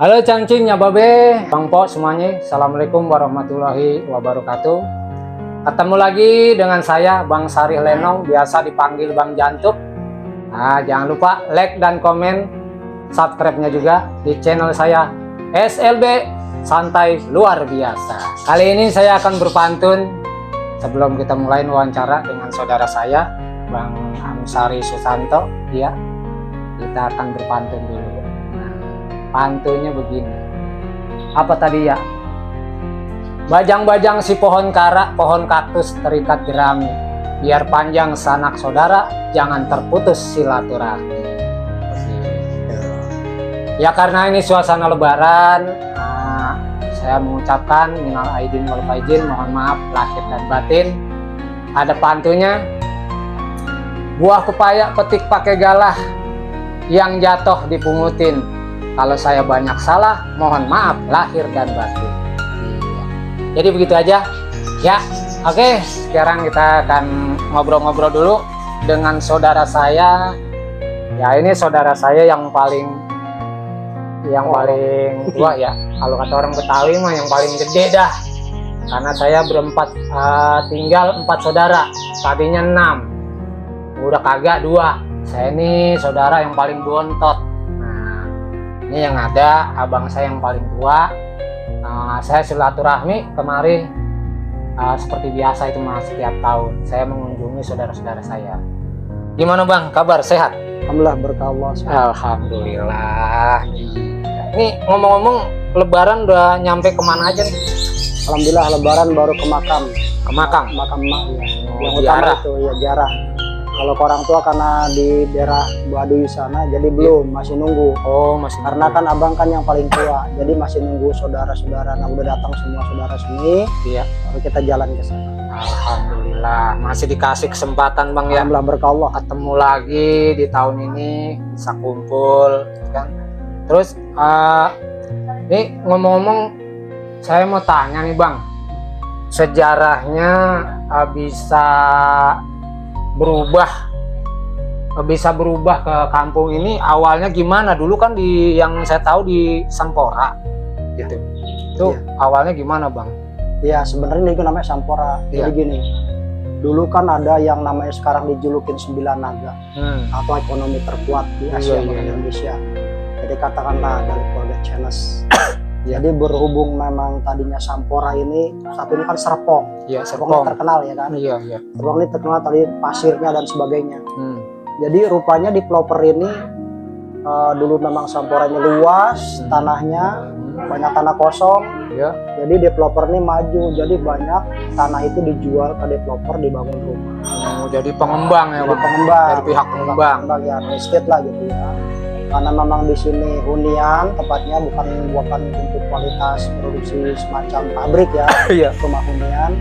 Halo Cangcing ya Babe, Bang Po semuanya. Assalamualaikum warahmatullahi wabarakatuh. Ketemu lagi dengan saya Bang Sari Lenong, biasa dipanggil Bang Jantuk. Nah, jangan lupa like dan komen, subscribe-nya juga di channel saya SLB Santai Luar Biasa. Kali ini saya akan berpantun sebelum kita mulai wawancara dengan saudara saya Bang Amsari Susanto. Ya, kita akan berpantun dulu. Pantunnya begini, apa tadi ya? Bajang-bajang si pohon kara, pohon kaktus terikat jerami, biar panjang sanak saudara, jangan terputus silaturahmi. Ya karena ini suasana lebaran, saya mengucapkan minal aidin wal faizin, mohon maaf lahir dan batin. Ada pantunnya, buah pepaya petik pakai galah, yang jatuh dipungutin. Kalau saya banyak salah, mohon maaf lahir dan batin. Jadi begitu aja. Ya, oke. Sekarang kita akan ngobrol-ngobrol dulu dengan saudara saya. Ya, ini saudara saya yang paling tua ya. Kalau kata orang Betawi mah yang paling gede dah. Karena saya berempat, tinggal 4 saudara. Tadinya 6. Udah kagak 2. Saya ini saudara yang paling bontot. Ini yang ada abang saya yang paling tua. Saya silaturahmi kemari seperti biasa itu mas, setiap tahun saya mengunjungi saudara-saudara saya. Gimana bang, kabar sehat? Alhamdulillah, berkah Allah. Alhamdulillah. Ini ngomong-ngomong lebaran udah nyampe kemana aja nih? Alhamdulillah lebaran baru ke makam. Ke makam? Makam emak ya. Yang Ziarah. utama itu ya ziarah. Kalau ke orang tua karena di daerah Baduy sana jadi belum, masih nunggu. Oh, masih karena kan abang kan yang paling tua, jadi masih nunggu saudara-saudara. Nah udah datang semua saudara sini. Iya. Baru kita jalan ke sana. Alhamdulillah masih dikasih kesempatan bang ya. Alhamdulillah berkah Allah. Ketemu lagi di tahun ini bisa kumpul kan. Terus ini ngomong-ngomong saya mau tanya nih bang, sejarahnya bisa berubah ke kampung ini awalnya gimana? Dulu kan yang saya tahu di Sampora gitu. Itu awalnya gimana bang? Ya sebenarnya itu namanya Sampora. Jadi gini, dulu kan ada yang namanya sekarang dijulukin 9 naga atau ekonomi terkuat di Asia Indonesia. Jadi katakanlah dari keluarga Chinese. Jadi berhubung memang tadinya Sampora ini, satu ini kan Serpong. Iya, Serpong terkenal ya kan. Iya. Serpong ini terkenal tadi pasirnya dan sebagainya. Jadi rupanya di Pelopor ini dulu memang Samporanya luas, tanahnya banyak tanah kosong. Iya. Jadi di Pelopor ini maju, jadi banyak tanah itu dijual ke Pelopor dibangun rumah. Jadi pengembang ya, jadi pengembang dari pihak pengembang ya, estate lah gitu ya. Karena memang di sini hunian tempatnya bukan untuk kualitas produksi semacam pabrik ya. Iya. Rumah hunian.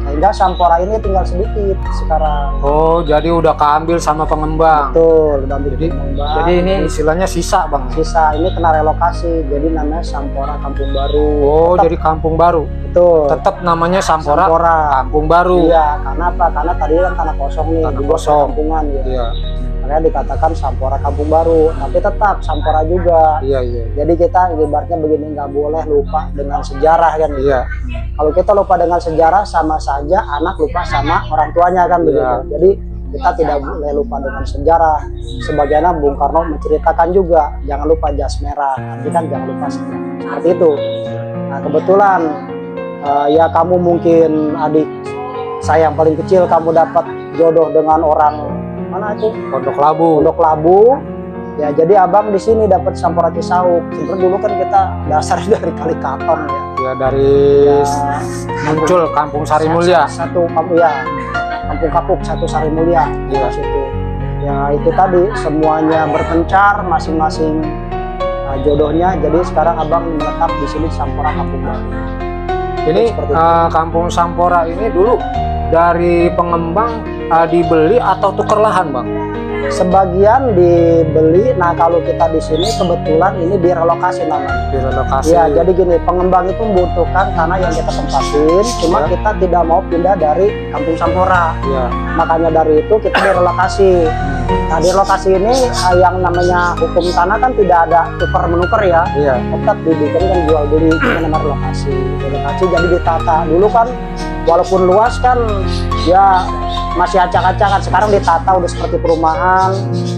Sehingga Sampora ini tinggal sedikit sekarang. Oh, jadi udah keambil sama pengembang. Betul, udah ambil pengembang. Jadi ini istilahnya sisa bang. Sisa ini kena relokasi, jadi namanya Sampora Kampung Baru. Oh, tetap, jadi Kampung Baru. Betul. Tetap namanya Sampora Kampung Baru. Iya, karena apa? Karena tadi kan tanah kosong nih, tanah kosong. Kampungan ya. Iya. Makanya dikatakan Sampora Kampung Baru, tapi tetap Sampora juga. Iya. Jadi kita ibaratnya begini, nggak boleh lupa dengan sejarah kan. Iya. Kalau kita lupa dengan sejarah, sama saja anak lupa sama orang tuanya kan begitu. Jadi kita tidak boleh lupa dengan sejarah. Sebagaimana Bung Karno menceritakan juga, jangan lupa jas merah, tapi kan jangan lupa sejarah. Seperti itu. Nah kebetulan ya kamu mungkin adik saya yang paling kecil, kamu dapat jodoh dengan orang mana itu? Pondok Labu. Pondok Labu. Ya jadi abang di sini dapat Sampora Cisauk. Sebenarnya dulu kan kita dasar dari Kali Katon ya. Ya dari muncul Kampung Sari Mulia. Satu kampung ya. Kampung Kapuk satu Sari Mulia di situ. Ya itu tadi semuanya berpencar masing-masing jodohnya. Jadi sekarang abang menetap di sini Sampora Kampung Baru. Jadi Kampung Sampora ini dulu dari pengembang dibeli atau tuker lahan bang? Sebagian dibeli. Nah kalau kita di sini kebetulan ini direlokasi namanya. Direlokasi. Ya jadi gini, pengembang itu membutuhkan tanah yang kita tempatin, cuma kita tidak mau pindah dari Kampung Sampora. Iya. Makanya dari itu kita direlokasi. Nah di lokasi ini yang namanya hukum tanah kan tidak ada tukar menukar ya. Iya. Tetap dibikin kan jual beli, itu namanya relokasi. Relokasi jadi ditata. Dulu kan walaupun luas kan ya masih acak-acakan, sekarang ditata udah seperti perumahan,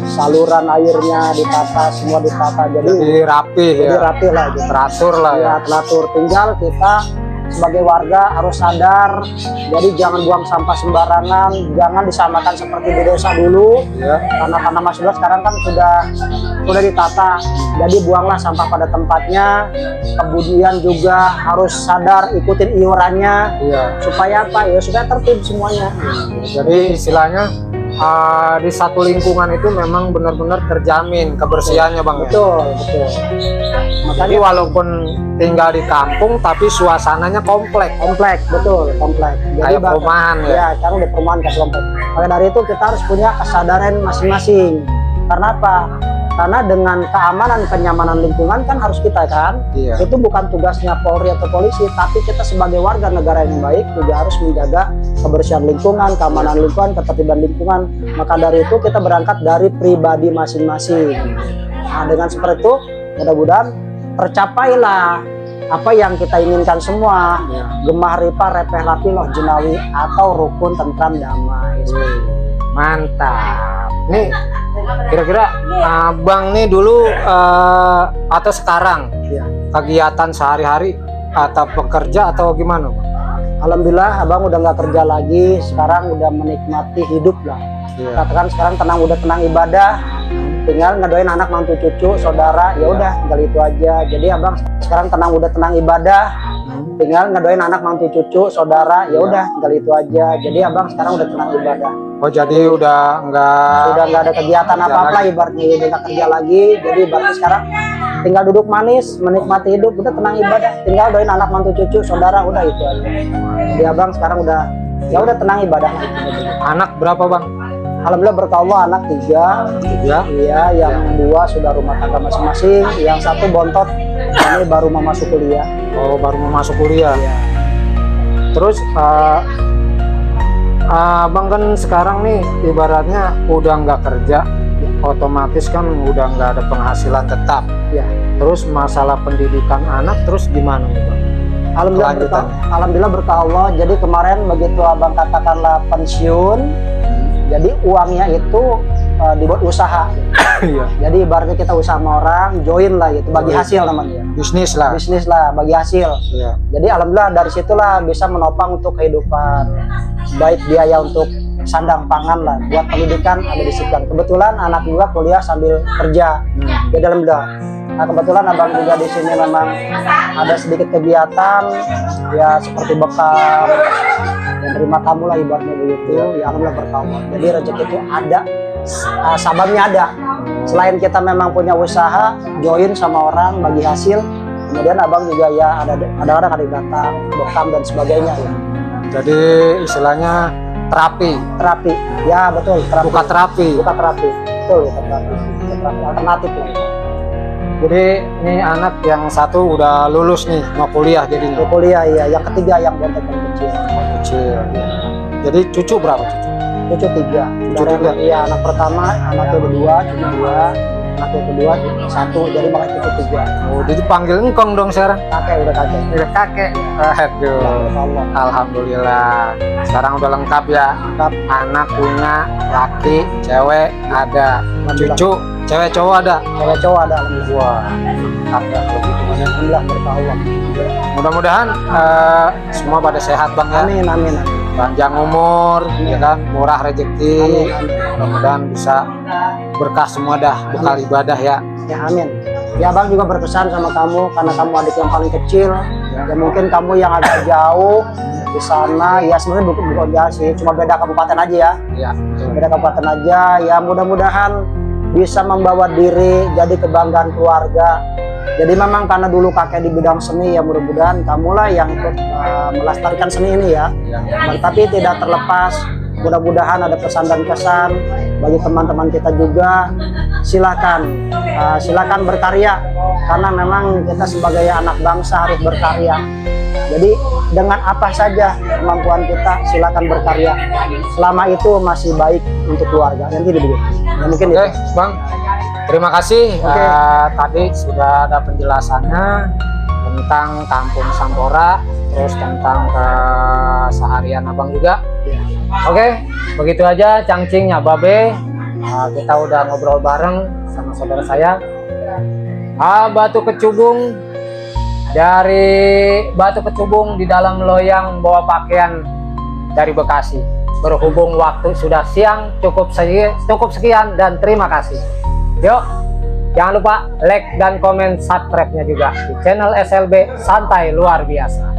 saluran airnya ditata, semua ditata, Jadi rapi jadi ya. rapi lah gitu. Teratur lah ya. Ya teratur. Tinggal kita sebagai warga harus sadar, jadi jangan buang sampah sembarangan, jangan disamakan seperti di desa dulu. Iya. Karena Mas Blas sekarang kan sudah ditata, jadi buanglah sampah pada tempatnya. Kemudian juga harus sadar ikutin iurannya, Iya. supaya apa ya, supaya tertib semuanya. Jadi istilahnya di satu lingkungan itu memang benar-benar terjamin kebersihannya Bang ya. Betul, betul. Jadi Makanya walaupun tinggal di kampung tapi suasananya komplek. komplek, betul, komplek. Kayak perumahan ya. Ya, sekarang udah perumahan kayak komplek. Maka dari itu kita harus punya kesadaran masing-masing. Karena apa? Karena dengan keamanan, kenyamanan lingkungan kan harus kita kan. Iya. Itu bukan tugasnya Polri atau polisi, tapi kita sebagai warga negara yang baik juga harus menjaga kebersihan lingkungan, keamanan lingkungan, ketertiban lingkungan. Maka dari itu kita berangkat dari pribadi masing-masing. Nah, dengan seperti itu mudah-mudahan tercapailah apa yang kita inginkan semua. Iya. Gemah ripa repeh rapi loh jenawi, atau rukun tentram damai. Mantap. Nih kira-kira Bang nih dulu atau sekarang Ya. kegiatan sehari-hari atau pekerja atau gimana Bang? Alhamdulillah abang udah nggak kerja lagi, sekarang udah menikmati hidup lah. Iya. Katakan sekarang udah tenang ibadah, tinggal ngedoain anak mantu cucu saudara, ya udah tinggal itu aja. Jadi abang sekarang udah tenang ibadah, tinggal ngedoain anak mantu cucu saudara, ya udah tinggal itu aja. Jadi abang sekarang udah tenang ibadah, Oh jadi udah udah nggak ada kegiatan kerja apa-apa lagi. ibaratnya, udah nggak kerja lagi. Jadi ibaratnya sekarang tinggal duduk manis, menikmati hidup, udah tenang ibadah, tinggal doain anak mantu cucu saudara, udah itu aja. Jadi abang sekarang udah ya udah tenang ibadah lah. Anak berapa Bang? Alhamdulillah berkah Allah anak 3. Ya. Iya, yang 2 sudah rumah tangga masing-masing, yang 1 bontot ini baru mau masuk kuliah. Oh baru mau masuk kuliah. Iya. Terus Bang kan sekarang nih ibaratnya udah nggak kerja, otomatis kan udah nggak ada penghasilan tetap. Ya. Terus masalah pendidikan anak terus gimana nih Bang? Alhamdulillah berkah Allah. Jadi kemarin begitu abang katakanlah pensiun, jadi uangnya itu dibuat usaha. Iya. Jadi ibaratnya kita usaha sama orang, join lah gitu, bagi hasil namanya. Bisnis lah. Bisnis lah, bagi hasil. Iya. Jadi alhamdulillah dari situlah bisa menopang untuk kehidupan, baik biaya untuk sandang pangan lah, buat pendidikan ada disiplin. Kebetulan anak juga kuliah sambil kerja, jadi alhamdulillah. Nah kebetulan abang juga di sini memang ada sedikit kegiatan ya seperti bekal, menerima tamu lah ibaratnya begitu. Ya alhamdulillah berkah. Jadi rezeki itu ada, sababnya ada. Selain kita memang punya usaha, join sama orang bagi hasil, kemudian abang juga ya ada kadang-kadang ada datang bekam dan sebagainya ya. Jadi istilahnya terapi. Ya betul, terapi. Buka terapi. Betul, buka terapi alternatif lah. Jadi ini anak yang satu udah lulus nih mau kuliah jadinya. Untuk kuliah ya, yang ketiga yang bontot yang kecil. Kecil. Jadi cucu berapa cucu? Cucu 3. Cucu 3. Iya, anak pertama, anak kedua, cucu 2, anak kedua 1, jadi makanya cucu 3. Oh, jadi panggil engkong dong sekarang. Kakek udah kakek. Udah kakek. Aduh. Allah. Alhamdulillah. Sekarang udah lengkap ya. Lengkap. Anak punya, laki, cewek ada, cucu, cewek cowok ada. Cewek cowok ada alhamdulillah. Wah, lengkap ya kalau gitu. Alhamdulillah berkah Allah. Mudah-mudahan semua pada sehat Bang ya. Amin, amin, amin. Panjang umur, ya kan, murah rezeki. Amin, amin. Mudah-mudahan bisa berkah semua dah, bekal ibadah ya. Ya amin. Ya abang juga berkesan sama kamu karena kamu adik yang paling kecil. Ya mungkin kamu yang agak jauh di sana, ya sebenarnya bukan jauh sih, cuma beda kabupaten aja ya. Ya, betul. Beda kabupaten aja. Ya mudah-mudahan bisa membawa diri jadi kebanggaan keluarga. Jadi memang karena dulu kakek di bidang seni, ya mudah-mudahan kamulah yang ikut melestarikan seni ini ya. Ya. Tapi tidak terlepas mudah-mudahan ada pesan dan kesan bagi teman-teman kita juga. Silakan berkarya, karena memang kita sebagai anak bangsa harus berkarya. Jadi dengan apa saja kemampuan kita, silakan berkarya selama itu masih baik untuk keluarga. Yang tidak begitu ya, mungkin Oke, itu. Bang, terima kasih. Oke. Tadi sudah ada penjelasannya tentang Kampung Sampora, terus tentang keseharian Abang juga. Oke, begitu aja cangcingnya Babe. Kita udah ngobrol bareng sama saudara saya. Batu Kecubung, dari Batu Kecubung di dalam loyang bawa pakaian dari Bekasi. Berhubung waktu sudah siang, cukup sekian dan terima kasih. Yuk, jangan lupa like dan komen, subscribe-nya juga di channel SLB Santai Luar Biasa.